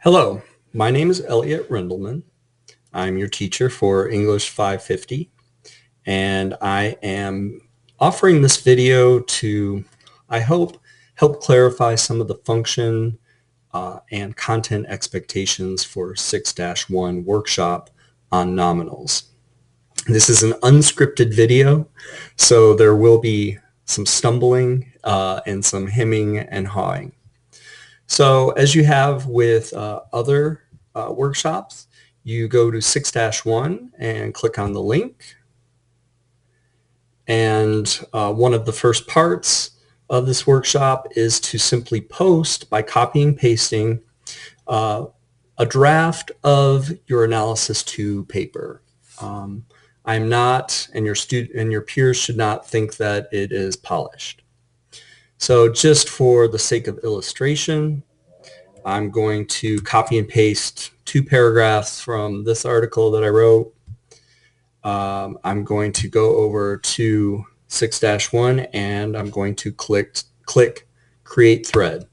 Hello, my name is Elliot Rindelman. I'm your teacher for English 550, and I am offering this video to, I hope, help clarify some of the function and content expectations for 6-1 workshop on nominals. This is an unscripted video, so there will be some stumbling and some hemming and hawing. So as you have with other workshops, you go to 6-1 and click on the link. And one of the first parts of this workshop is to simply post by copying and pasting a draft of your analysis to paper. I'm not, and your peers should not think that it is polished. So just for the sake of illustration, I'm going to copy and paste 2 paragraphs from this article that I wrote. I'm going to go over to 6-1 and I'm going to click Create Thread.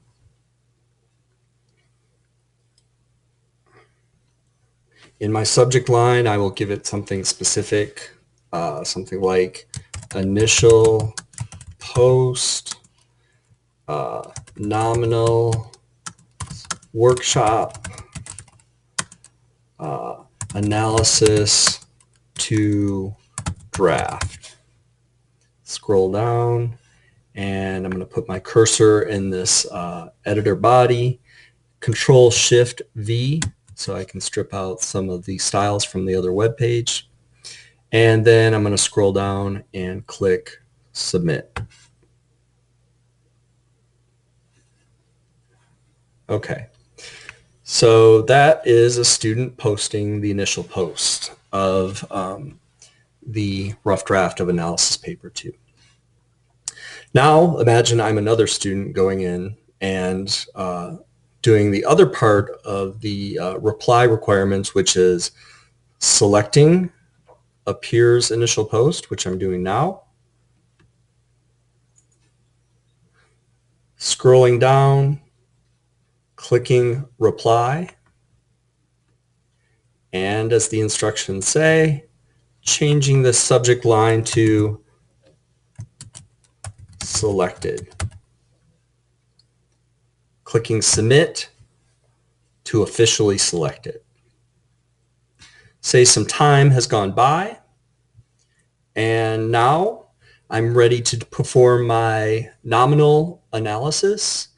In my subject line, I will give it something specific, something like initial post nominal workshop analysis to draft. Scroll down and I'm going to put my cursor in this editor body, Control Shift V, so I can strip out some of the styles from the other web page. And then I'm going to scroll down and click Submit. Okay. So that is a student posting the initial post of the rough draft of analysis paper 2. Now imagine I'm another student going in and doing the other part of the reply requirements, which is selecting a peer's initial post, which I'm doing now, scrolling down, clicking reply, and as the instructions say, changing the subject line to selected. Clicking submit to officially select it. Say some time has gone by, and now I'm ready to perform my nominal analysis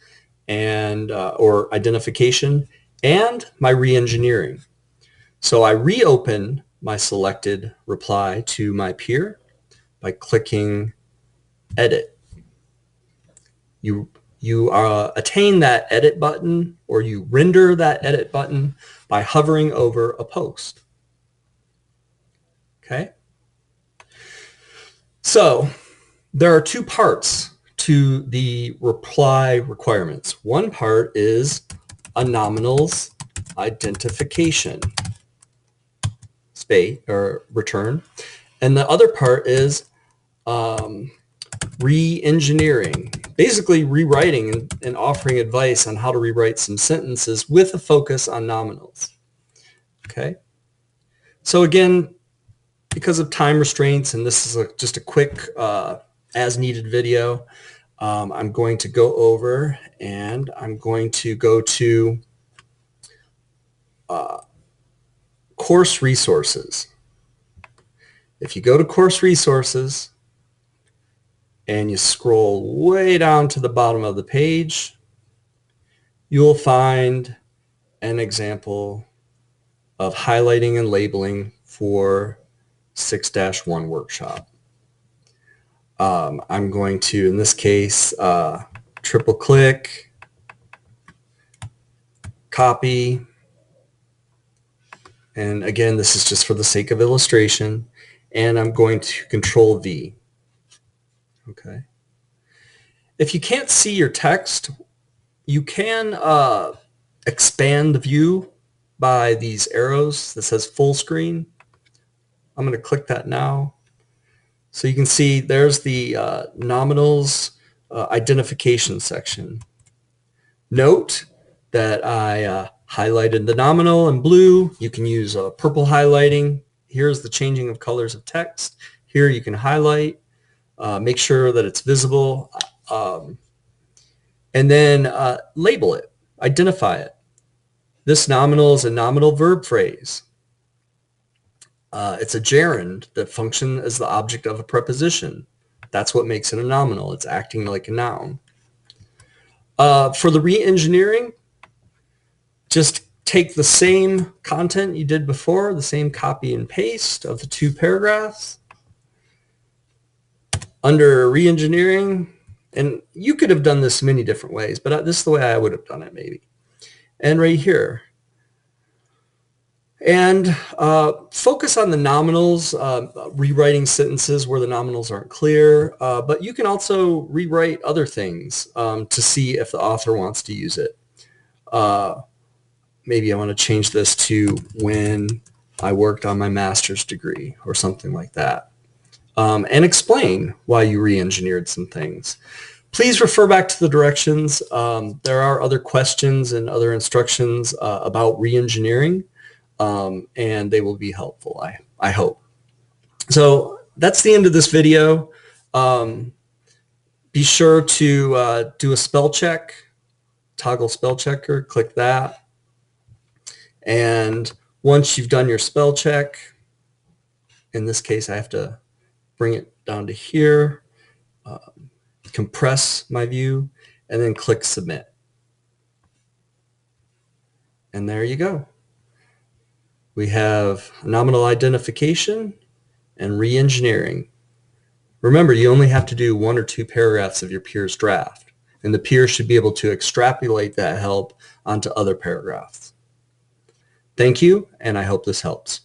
and or identification and my re-engineering. So I reopen my selected reply to my peer by clicking edit. You attain that edit button, or you render that edit button by hovering over a post. Okay? So there are 2 parts to the reply requirements. One part is a nominal's identification space or return, and the other part is re-engineering, basically rewriting and offering advice on how to rewrite some sentences with a focus on nominals. Okay, so again, because of time restraints, and this is just a quick as needed video, I'm going to go over and I'm going to go to course resources. If you go to course resources and you scroll way down to the bottom of the page, you'll find an example of highlighting and labeling for 6-1 workshop. I'm going to, in this case, triple click, copy, and again, this is just for the sake of illustration, and I'm going to Control V. Okay. If you can't see your text, you can expand the view by these arrows that says full screen. I'm going to click that now. So you can see there's the nominals identification section. Note that I highlighted the nominal in blue. You can use purple highlighting. Here's the changing of colors of text. Here you can highlight, make sure that it's visible, and then label it, identify it. This nominal is a nominal verb phrase. It's a gerund that functions as the object of a preposition. That's what makes it a nominal. It's acting like a noun. For the re-engineering, just take the same content you did before, the same copy and paste of the 2 paragraphs. Under re-engineering, and you could have done this many different ways, but this is the way I would have done it maybe. And right here. And focus on the nominals, rewriting sentences where the nominals aren't clear, but you can also rewrite other things to see if the author wants to use it. Maybe I want to change this to when I worked on my master's degree or something like that. And explain why you re-engineered some things. Please refer back to the directions. There are other questions and other instructions about re-engineering, and they will be helpful, I hope. So that's the end of this video. Be sure to do a spell check, toggle spell checker, click that. And once you've done your spell check, in this case I have to bring it down to here, compress my view, and then click submit. And there you go. We have nominal identification and re-engineering. Remember, you only have to do 1 or 2 paragraphs of your peer's draft, and the peer should be able to extrapolate that help onto other paragraphs. Thank you, and I hope this helps.